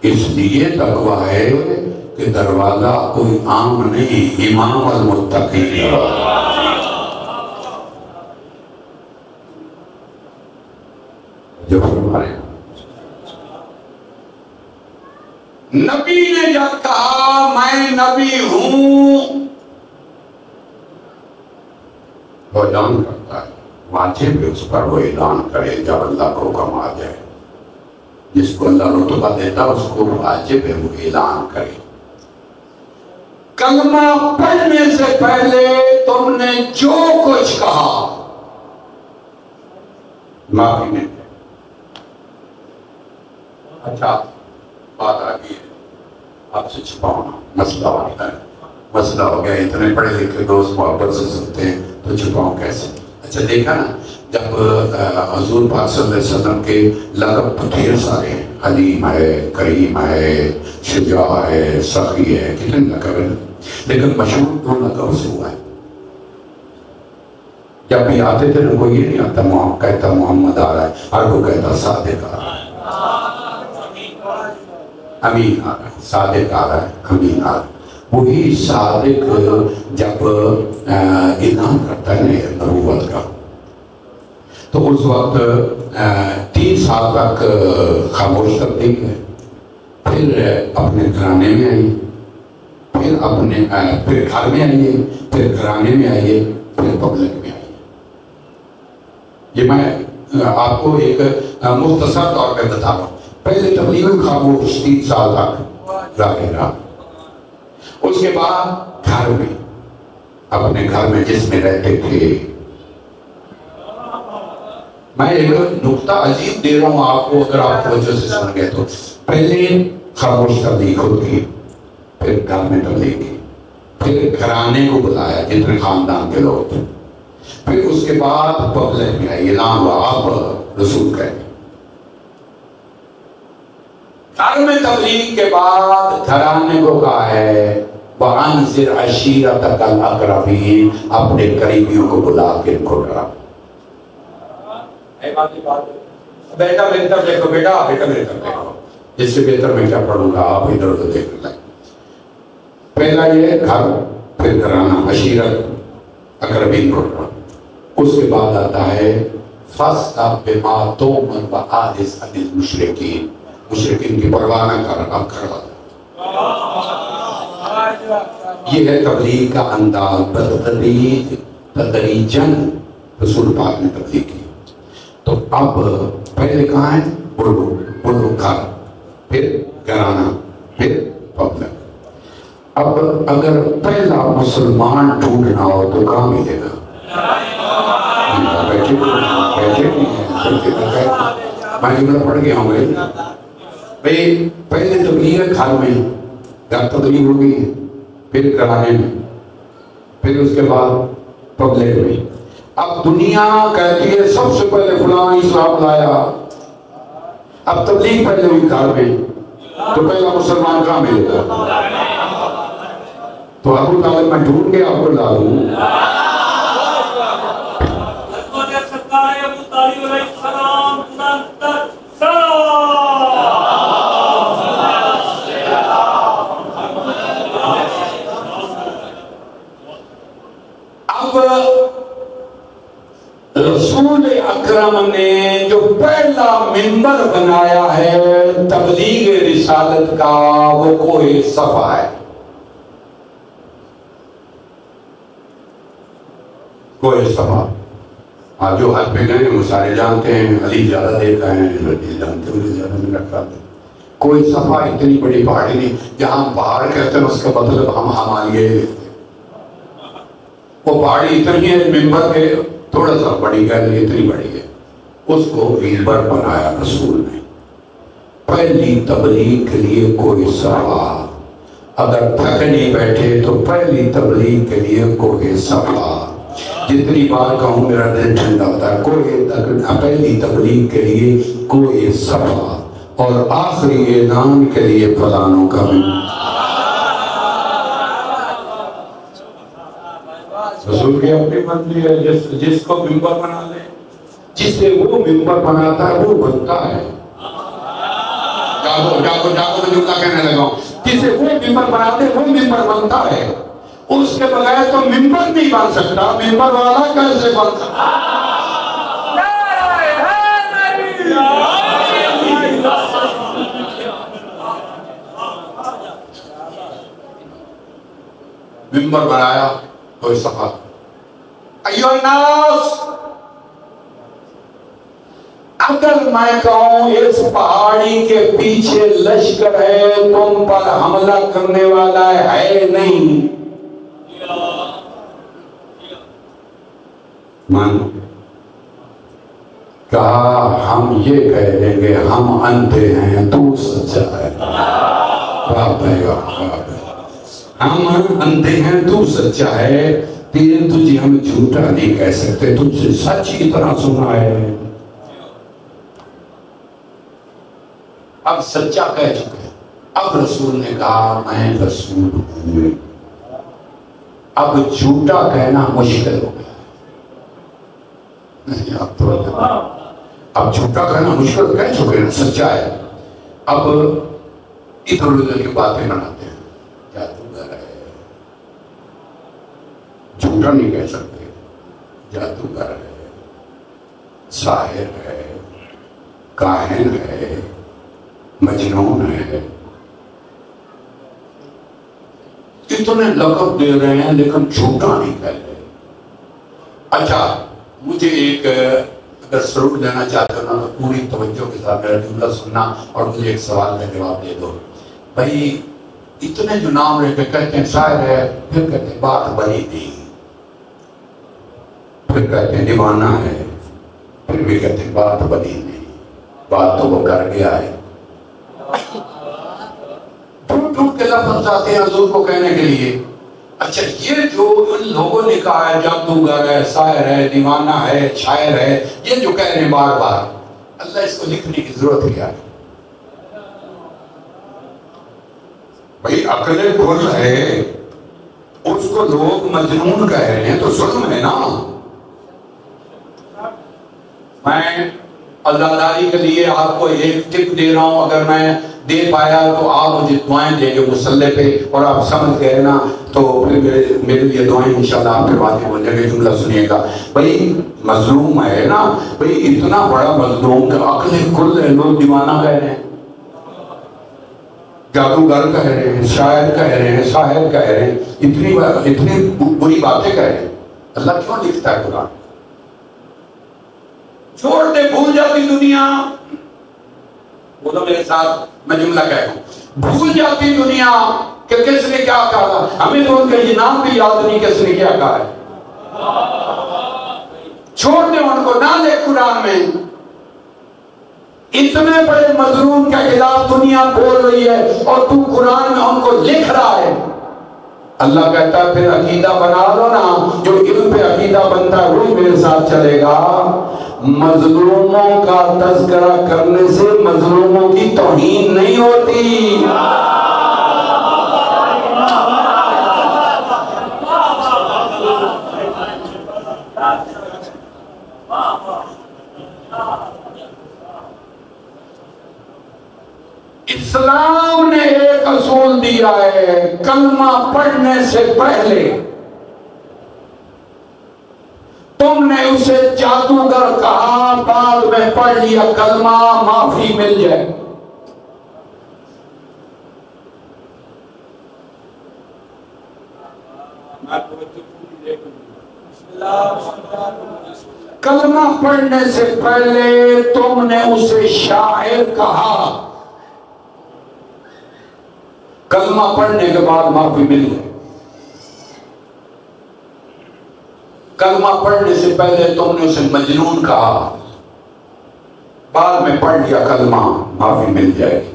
اس لیے تقوی ہے کہ دروازہ کوئی عام نہیں، امام المتقین جو فرمائے نبی نے جب کہا میں نبی ہوں، وہ اعلان کرتا ہے، واجب ہے اس پر وہ اعلان کرے جب اللہ کو حکم آ جائے۔ جس کو اللہ رتبہ دیتا اس کو واجب ہے وہ اعلان کرے۔ کلمہ پڑھنے سے پہلے تم نے جو کچھ کہا معافی نہیں دے۔ اچھا بات آ گئی ہے، آپ سے چھپاؤنا مسئلہ ہوتا ہے، مسئلہ ہو گیا، اتنے پڑھے لکھے دوست محبت سے سنتے ہیں تو چھپاؤں کیسے؟ اچھا دیکھا نا، جب حضور پاک صلی اللہ علیہ وسلم کے لقب تو ڈھیر سارے ہیں، حلیم ہے، کریم ہے، شجاع ہے، سخی ہے، کتنے لقب ہیں، لیکن مشہور دو لقب سے ہوا ہے۔ جب بھی آتے تھے ان کو یہ نہیں آتا کہتا محمد آ رہا ہے، ہر کو کہتا صادق آ رہا ہے، امین آ رہا ہے، صادق آ رہا ہے، امین آ رہا ہے۔ وہی صادق جب اعلان کرتا ہے نبوت کا تو اس وقت 3 سال تک خاموش کرتی ہے، پھر اپنے گھرانے میں آئی، پھر گھر میں آئیے، پھر گھرانے میں آئیے، پھر پبلک میں آئیے۔ یہ میں آپ کو ایک مختصر طور پہ بتا رہا ہوں۔ پہلے تبلیغ خاموش 3 سال تک رہا، اس کے بعد گھر میں، اپنے گھر میں جس میں رہتے تھے۔ میں ایک نقطہ عجیب دے رہا ہوں آپ کو، اگر آپ توجہ سے سن گئے تو پہلے خاموش تبلیغ خود کی، پھر گھر میں تبلیغ کی، پھر گھرانے کو بلایا جتنے خاندان کے لوگ تھے، پھر اس کے بعد پبلک میں آئی، اعلان ہوا آپ رسول کہیں۔ گھر میں تبلیغ کے بعد گھرانے کو کہا ہے وَأَنذِرْ عَشِيرَتَكَ الْأَقْرَبِينَ، اپنے قریبیوں کو بلا کے ان کو ڈرا۔ بیٹا میری طرف دیکھو، بیٹا میری طرف دیکھو، جس سے بہتر میں کیا پڑھوں گا، آپ ادھر ادھر دیکھ لیں۔ پہلا یہ گھر، پھر گھرانہ، عشیرت، اقربین کو ڈرا۔ اس کے بعد آتا ہے فَاسْتَغْفِرْ بِمَا تُؤْمَرُ وَأَعْرِضْ عَنِ الْمُشْرِكِينَ، مشرکین کی پرواہ نہ کر، اب کھڑا۔ یہ ہے تبلیغ کا انداز، تدریجاً رسول پاک نے تبلیغ کی۔ تو اب پہلے کہاں ہے؟ بولو گھر، پھر گھرانہ، پھر پبلک۔ اب اگر پہلا مسلمان ڈھونڈنا ہو تو کہاں ملے گا؟ بیٹھے میں جملہ پڑھ گیا ہوں گے بھئی، پہلے تبلیغ گھر میں، گھر تبلیغ ہوگی، پھر گھرانے میں، پھر اس کے بعد پبلک میں۔ اب دنیا کہتی ہے سب سے پہلے فلاں اسلام لایا، اب تبلیغ پہلے ہوئی گھر میں، تو پہلا مسلمان کہاں ملے گا؟ تو ابو طالب میں ڈھونڈ کے آپ کو لا دوں۔ اب رسول اکرم نے جو پہلا منبر بنایا ہے تبلیغ رسالت کا، وہ کوہ صفا ہے۔ کوہ صفا، آج جو حج پہ گئے وہ سارے جانتے ہیں، علی زیادہ دیکھا ہے، جانتے ہیں، زیادہ میں رکھا ہے۔ کوہ صفا اتنی بڑی پہاڑی نہیں، جہاں پہاڑ کہتے ہیں اس کا مطلب ہم ہمالیہ لیتے ہیں۔ وہ پہاڑی اتنی ہے منبر کے تھوڑا سا بڑی گہری، اتنی بڑی ہے، اس کو منبر بنایا رسول نے پہلی تبلیغ کے لیے۔ کوہ صفا، اگر تھک نہیں بیٹھے تو پہلی تبلیغ کے لیے کوہ صفا۔ جتنی بار کہوں میرا دل ٹھنڈا ہوتا ہے۔ پہلی تبلیغ کے لیے کوہ صفا، اور آخری اعلان کے لیے فلانوں کا منبر۔ رسول کی اپنی مرضی ہے، جس کو ممبر بنا لے، جسے وہ ممبر بناتا ہے وہ بنتا ہے۔ جاگو جاگو جاگو میں جملہ کہنے لگا ہوں، جسے وہ ممبر بناتے وہ ممبر بنتا ہے، اس کے بغیر تو ممبر نہیں بن سکتا، ممبر والا کیسے بن سکتا؟ ممبر بنایا کوئی صفحہ، ایوہ الناس، اگر میں کہوں اس پہاڑی کے پیچھے لشکر ہے، تم پر حملہ کرنے والا ہے نہیں، مانو؟ کہا ہم یہ کہہ دیں گے ہم اندھے ہیں تو سچا ہے، ہم اندھے ہیں تو سچا ہے، تجھے ہم جھوٹا نہیں کہہ سکتے، تجھ سے سچ کی طرح سنا ہے۔ اب سچا کہہ چکے، اب رسول نے کہا میں رسول ہوں، اب جھوٹا کہنا مشکل ہو گیا، نہیں اب جھوٹا کہنا مشکل، کہہ چکے ہیں سچا ہے، اب ادھر ادھر کی باتیں بناتے ہیں، جادوگر ہے، جھوٹا نہیں کہہ سکتے، جادوگر ہے، ساحر ہے، کاہن ہے، مجنون ہے، اتنے لقب دے رہے ہیں لیکن جھوٹا نہیں کہہ رہے۔ اچھا مجھے ایک اگر سرور دینا چاہتے ہو نا تو پوری توجہ کے ساتھ میرا جملہ سننا اور مجھے ایک سوال کا جواب دے دو۔ بھائی اتنے جو نام رہے کہ کہتے ہیں شاعر ہے، پھر کہتے ہیں بات بنی تھی، پھر کہتے ہیں دیوانہ ہے، پھر بھی کہتے ہیں بات بنی نہیں، بات تو وہ کر گیا ہے۔ ٹوٹ کے لفظ آتے ہیں حضور کو کہنے کے لیے۔ اچھا یہ جو ان لوگوں نے کہا ہے جادوگر ہے، ساحر ہے، دیوانہ ہے، شاعر ہے، یہ جو کہہ رہے ہیں بار بار، اللہ اس کو لکھنے کی ضرورت کیا ہے؟ بھائی عقل کل ہے، اس کو لوگ مجنون کہہ رہے ہیں تو ظلم ہے نا۔ میں اللہ داری کے لیے آپ کو ایک ٹپ دے رہا ہوں، اگر میں دے پایا تو آپ مجھے دعائیں دیں گے مصلی پہ، اور آپ سمجھ گئے نا تو پھر میرے لیے دعائیں انشاءاللہ آپ کے بعد ہو جائیں گے۔ جملہ سنیے گا، بھئی مظلوم ہے نا، بھئی اتنا بڑا مظلوم کہ عقل کل ہے، لوگ دیوانہ کہہ رہے ہیں، جادوگر کہہ رہے ہیں، شاعر کہہ رہے ہیں، ساحر کہہ رہے ہیں، اتنی بری باتیں کہہ رہے ہیں، اللہ کیوں لکھتا ہے قرآن؟ چھوڑ دے، بھول جاتی دنیا، بولو میرے ساتھ میں جملہ کہہ دوں، بھول جاتی دنیا کہ کس نے کیا کہا، ہمیں تو ان کے نام بھی یاد نہیں کس نے کیا کہا ہے۔ چھوڑ دے ان کو، نہ لے قرآن میں، اتنے بڑے مظلوم کے خلاف دنیا بول رہی ہے اور تو قرآن میں ان کو لکھ رہا ہے۔ اللہ کہتا ہے پھر عقیدہ بنا لو نا، جو علم پہ عقیدہ بنتا ہے وہی میرے ساتھ چلے گا۔ مظلوموں کا تذکرہ کرنے سے مظلوموں کی توہین نہیں ہوتی۔ اسلام نے ایک اصول دیا ہے، کلمہ پڑھنے سے پہلے تم نے اسے جادوگر کہا، بعد میں پڑھ لیا کلمہ، معافی مل جائے۔ کلمہ پڑھنے سے پہلے تم نے اسے شاعر کہا، کلمہ پڑھنے کے بعد معافی مل گئی۔ کلمہ پڑھنے سے پہلے تم نے اسے مجنون کہا، بعد میں پڑھ لیا کلمہ، معافی مل جائے گی۔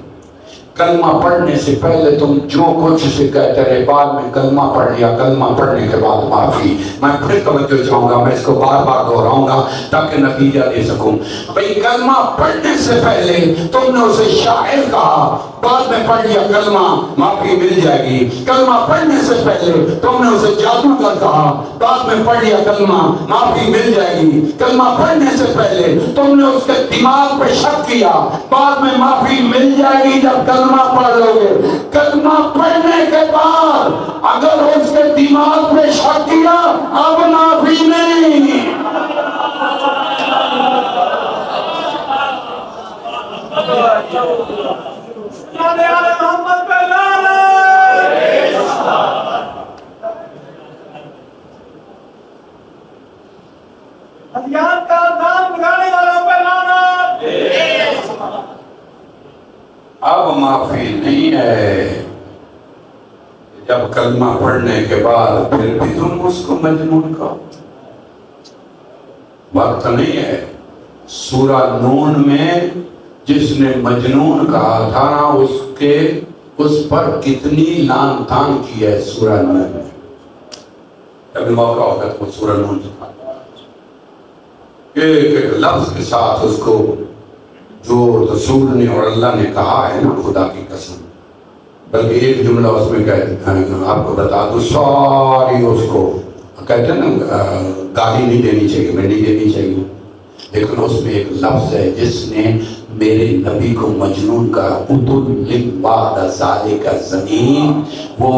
کلمہ پڑھنے سے پہلے تم جو کچھ سے کہتے رہے، بعد میں کلمہ پڑھ لیا، کلمہ پڑھنے کے بعد معافی۔ میں پھر توجہ چاہوں گا، میں اس کو بار بار دہراؤں گا تاکہ نتیجہ دے سکوں۔ بھئی کلمہ پڑھنے سے پہلے تم نے اسے شاعر کہا، بعد میں پڑھ لیا کلمہ معافی مل جائے گی. کلمہ پڑھنے سے پہلے تم نے اسے جادوگر کہا, بعد میں پڑھ لیا کلمہ معافی مل جائے گی. کلمہ پڑھنے سے پہلے تم نے اس کے دماغ پہ شک کیا, بعد میں معافی مل جائے گی جب کلمہ پڑھ لو گے. کلمہ پڑھنے کے بعد اگر اس کے دماغ پہ شک کیا اب معافی نہیں. اب معافی نہیں ہے. جب کلمہ پڑھنے کے بعد پھر بھی تم اس کو مجنون کہو. وقت نہیں ہے. سورہ نون میں جس نے مجنون کہا تھا اس پر کتنی لان تان کی ہے سورہ نون میں. جب موقع ہوگا تو سورہ نون ایک ایک لفظ کے ساتھ اس کو جو رسول نے اور اللہ نے کہا ہے نا, خدا کی قسم, بلکہ ایک جملہ اس میں آپ کو بتا دوں, ساری اس کو کہتے ہیں نا گالی نہیں دینی چاہیے, میں نہیں دینی چاہیے, لیکن اس میں ایک لفظ ہے جس نے میرے نبی کو مجنون کا کا زمین, وہ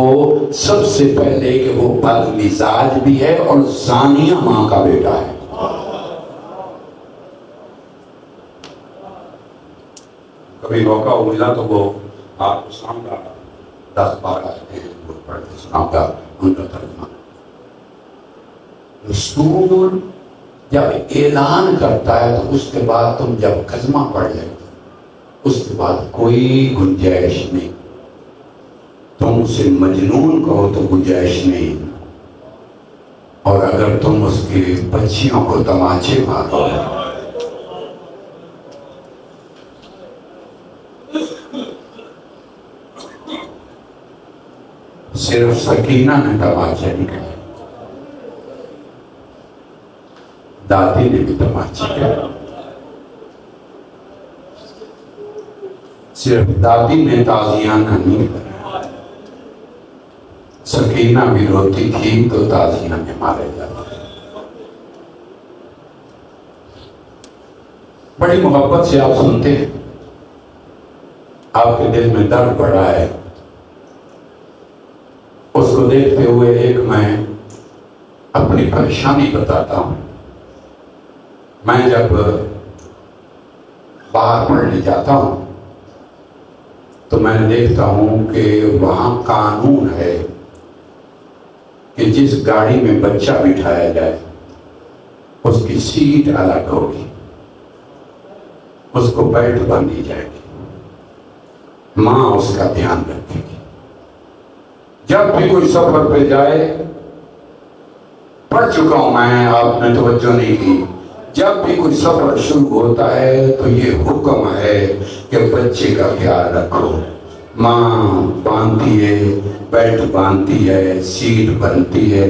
سب سے پہلے کہ وہ بد مزاج بھی ہے اور زانیہ ماں کا بیٹا ہے. کبھی موقع ملا تو وہ آپ کو سناؤں گا, 10-12 وہ پڑھ کے سناؤں گا ان کا ترجمہ. رسول جب اعلان کرتا ہے تو اس کے بعد تم جب کلمہ پڑھ لے اس کے بعد کوئی گنجائش نہیں. تم اسے مجنون کہو تو گنجائش نہیں, اور اگر تم اس کی بچیوں کو تماچے مارو. صرف سکینہ نے تماچے نہیں کہا, دادی نے بھی تماچے کہا. صرف دادی نے تازیانہ نہیں کہا, سکینہ بھی روتی تھی تو تازیانہ نے مارے جاتا. بڑی محبت سے آپ سنتے ہیں, آپ کے دل میں درد بڑا ہے. اس کو دیکھتے ہوئے ایک میں اپنی پریشانی بتاتا ہوں. میں جب باہر پڑھنے جاتا ہوں تو میں دیکھتا ہوں کہ وہاں قانون ہے کہ جس گاڑی میں بچہ بٹھایا جائے اس کی سیٹ الگ ہوگی, اس کو بیلٹ باندھی جائے گی, ماں اس کا دھیان رکھے گی. جب بھی کوئی سفر پہ جائے, پڑھ چکا ہوں میں, آپ نے توجہ نہیں کی, جب بھی کوئی سفر شروع ہوتا ہے تو یہ حکم ہے کہ بچے کا خیال رکھو. ماں باندھتی ہے, بیلٹ باندھتی ہے, سیٹ بنتی ہے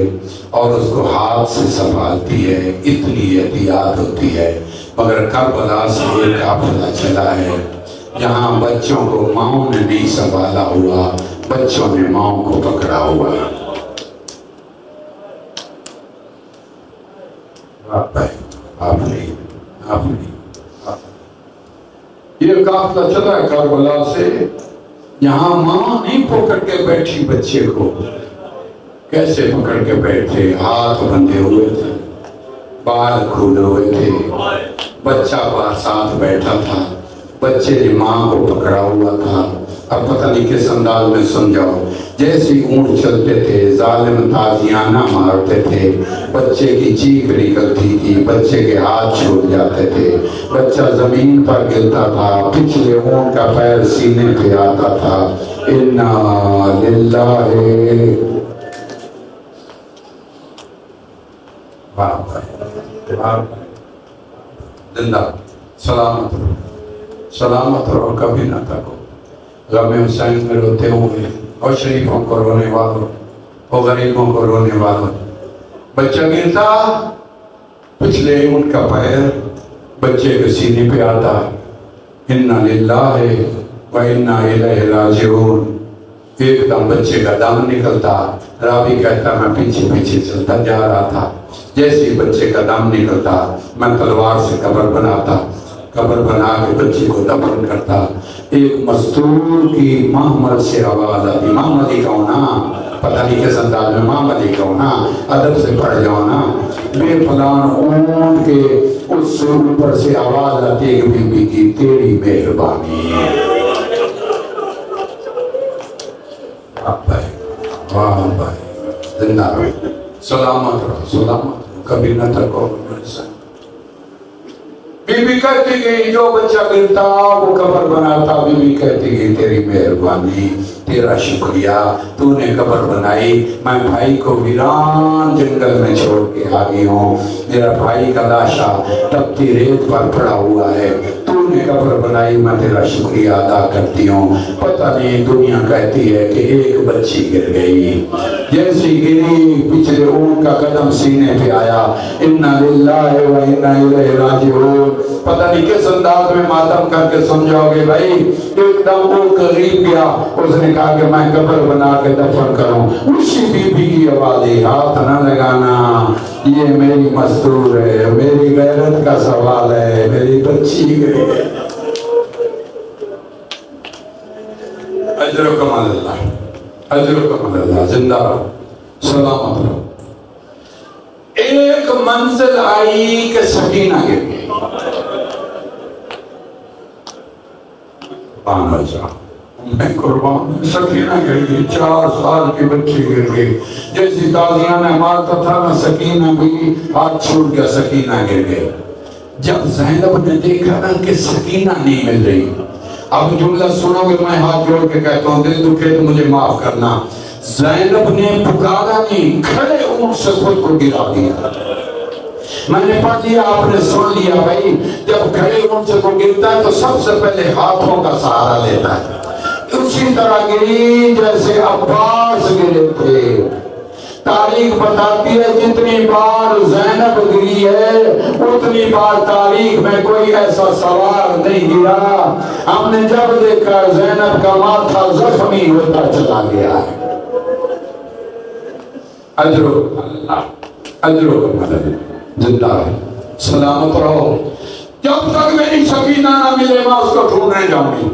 اور اس کو ہاتھ سے سنبھالتی ہے. اتنی احتیاط ہوتی ہے. مگر کربلا سے ایک قافلہ چلا ہے جہاں بچوں کو ماؤں نے نہیں سنبھالا ہوا, بچوں نے ماؤں کو پکڑا ہوا. یہ قافلہ چلا ہے کربلا سے, یہاں ماں نہیں پکڑ کے بیٹھی بچے کو. کیسے پکڑ کے بیٹھے؟ ہاتھ بندھے ہوئے تھے, بال کھولے ہوئے تھے, بچہ باہر ساتھ بیٹھا تھا, بچے نے ماں کو پکڑا ہوا تھا. اب پتہ نہیں کس انداز میں سمجھاؤ, جیسے اونٹ چلتے تھے ظالم تازیانہ مارتے تھے, بچے کی چیخ نکلتی تھی, بچے کے ہاتھ چھوٹ جاتے تھے, بچہ زمین پر گرتا تھا, پچھلے اونٹ کا پیر سینے پہ آتا تھا. انا للہ زندہ سلامت رہو, سلامت رہو, کبھی نہ تھکو. غم حسین میں روتے ہوئے, اور شریفوں کو رونے والوں, اور غریبوں کو رونے والوں. بچہ گرتا, پچھلے ان کا پیر بچے کے سینے پہ آتا. انا للہ وَإِنَّا إِلَيْهِ رَاجِعُونَ۔ ایک دم بچے کا دم نکلتا، راوی کہتا میں پیچھے پیچھے چلتا جا رہا تھا، جیسے بچے کا دم نکلتا میں تلوار سے قبر بناتا، قبر بنا کے بچے کو دفن کرتا۔ ایک مستور کی محمد سے آواز آتی، محمد ہی کہو نا، پتہ نہیں کس انداز میں محمد ہی کہو نا، ادب سے پڑھ جاؤ نا، بے فلان اون کے اس سے اوپر سے آواز آتی ایک بی بی کی، تیری مہربانی۔ واہ بھائی، زندہ رہو، سلامت رہو، سلامت رہو، کبھی نہ تھکو میرے ساتھ۔ بی بی کہتی گئی جو بچہ گرتا وہ قبر بناتا، بی بی کہتی گئی تیری مہربانی، تیرا شکریہ، تو نے قبر بنائی، میں بھائی کو ویران جنگل میں چھوڑ کے آگئی ہوں، میرا بھائی کا لاشا تپتی ریت پر پڑا ہوا ہے، تو نے قبر بنائی، میں تیرا شکریہ ادا کرتی ہوں۔ پتہ نہیں دنیا کہتی ہے کہ ایک بچی گر گئی، جیسی گری پچھلے اون کا قدم سینے پہ آیا، اِنَّا لِلَّهِ وَإِنَّا إِلَيْهِ رَاجِعُونَ۔ پتہ نہیں کس انداز میں ماتم کر کے سمجھاؤ گے بھائی، ایک دم وہ قریب گیا، اس نے کہا کہ میں قبر بنا کے دفن کروں، اسی بی بی کی آواز ہے، ہاتھ نہ لگانا، یہ میری مستور ہے، میری غیرت کا سوال ہے، میری بچی گئی ہے۔ اجر و کمال اللہ، اجر و کمال اللہ، زندہ رہو، سلامت رہو۔ ایک منزل آئی کہ سکینہ گر گئی، آنا جا میں قربان، سکینہ گر گئی، 4 سال کی بچی گر گئی، جیسی تازیہ نے مارتا تھا نا سکینہ بھی ہاتھ چھوٹ گیا، سکینہ گر گئی۔ جب زینب نے دیکھا نا کہ سکینہ نہیں مل رہی، اب جملہ سنو گے میں ہاتھ جوڑ کے کہتا ہوں، دل دکھے تو مجھے معاف کرنا، زینب نے پکارا نہیں، کھڑے اونٹ سے خود کو گرا دیا۔ میں نے پڑھ لیا، آپ نے سن لیا بھائی، جب کھڑے اونٹ سے کوئی گرتا ہے تو سب سے پہلے ہاتھوں کا سہارا لیتا ہے، اسی طرح گری جیسے عباس گرے تھے۔ تاریخ بتاتی ہے جتنی بار زینب گری ہے اتنی بار تاریخ میں کوئی ایسا سوار نہیں گرا۔ ہم نے جب دیکھا زینب کا ماتھا زخمی ہوتا چلا گیا ہے۔ اجر اللہ، اجر اللہ، زندہ رہو، سلامت رہو۔ جب تک میری سکینہ نہ ملے میں اس کو ڈھونڈنے جاؤں گی،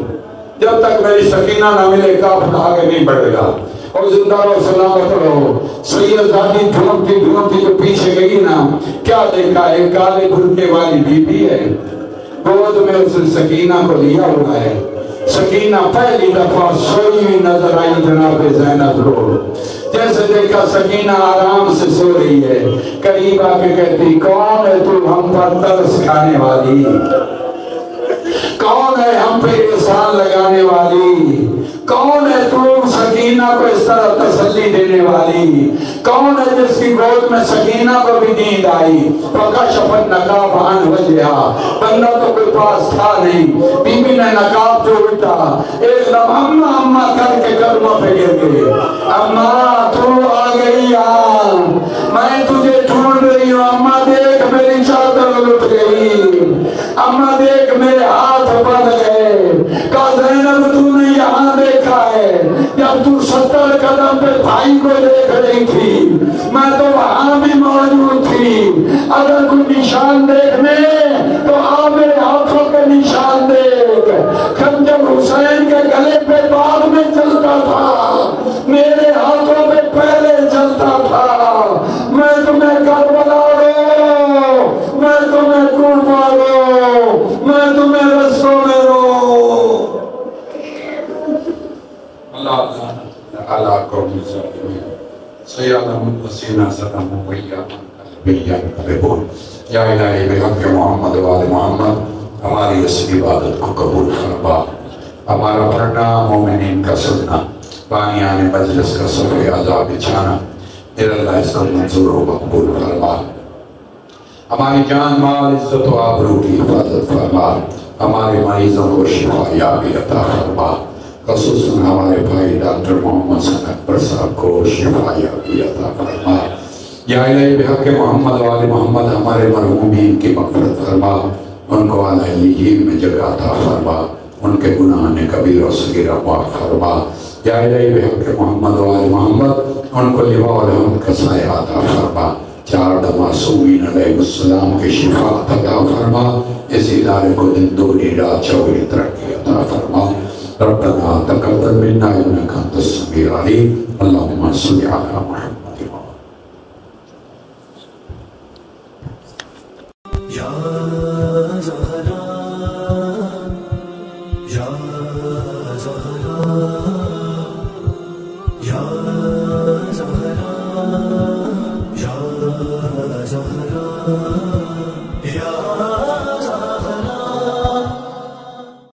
جب تک میری سکینہ نہ ملے کافر آگے نہیں بڑھے گا۔ اور زندہ رہو، سلامت رہو۔ سیدزادی ڈھونڈتی ڈھونڈتی جو پیچھے گئی نا، کیا دیکھا؟ ایک کالے برقعے والی بی بی ہے، گود میں اس نے سکینہ کو لیا ہوا ہے۔ سکینہ پہلی دفعہ سوئی ہوئی نظر آئی جناب زینب کو، جیسے دیکھا سکینہ آرام سے سو رہی ہے، قریب آ کے کہتی کون ہے تو ہم پر ترس کھانے والی، کون ہے ہم پہ احسان لگانے والی، کون ہے تو سکینہ کو اس طرح تسلی دینے والی، کون ہے جس کی گود میں سکینہ کو بھی نیند آئی؟ فَكَشَفَ النَّقَابَ عَنْ وَجْهِهَا، بندہ تو کوئی پاس تھا نہیں، بی بی نے نقاب جو اٹھا، ایک دم اماں اماں کر کے قدموں پہ گر گئی۔ اماں تو آ گئی، میں تجھے ڈھونڈ رہی ہوں، اماں دیکھ میری چادر لٹ گئی، اماں دیکھ میرے ہاتھ بڑھ گئے۔ کہا زینب تو نے یہاں دیکھا ہے، جب تو 70 قدم پہ بھائی کو دیکھ رہی تھی میں تو وہاں بھی موجود تھی، اگر کوئی نشان دیکھنے تو آ میرے ہاتھوں کے نشان دیکھ۔ خنجر حسین کے گلے پہ بعد میں چلتا تھا، میرے ہاتھوں پہ پہلے چلتا تھا۔ میں تمہیں کربلا رو، میں تمہیں کوفہ رو، میں تمہیں رستوں میں رو۔ اللہ تعالیٰ قوم سلیم سیادہ منتصینہ صدم ویّان قلبون۔ یا الہی بحق محمد و آل محمد ہماری اس عبادت کو قبول فرما، ہمارا پڑھنا، مومنین کا سننا، بانیان مجلس کا صفحہ عذاب بچھانا، میرے اللہ اس کو منظور و مقبول فرما، ہماری جان مال عزت و آبرو کی حفاظت فرما، ہمارے مریضوں کو شفا یابی عطا فرما، خصوصاً ہمارے بھائی ڈاکٹر محمد حسن اکبر صاحب کو شفا یابی عطا فرما۔ یا الہی بحق محمد و آل محمد ہمارے مرحومین کی مغفرت فرما، ان کو اعلیٰ علیین میں جگہ عطا فرما، ان کے گناہ کبیر و صغیرہ معاف فرما یا الہی بحق محمد و آل محمد ان کو لواء الحمد کا سایہ عطا فرما چار معصومین علیہ السلام کی شفاعت عطا فرما اس ادارے کو دن دونی رات چوری ترقی عطا فرما ربنا تقبل منا انک انت السمیع العلیم اللہم صل علی محمد یا زہرا یا زہرا یا زہرا یا زہرا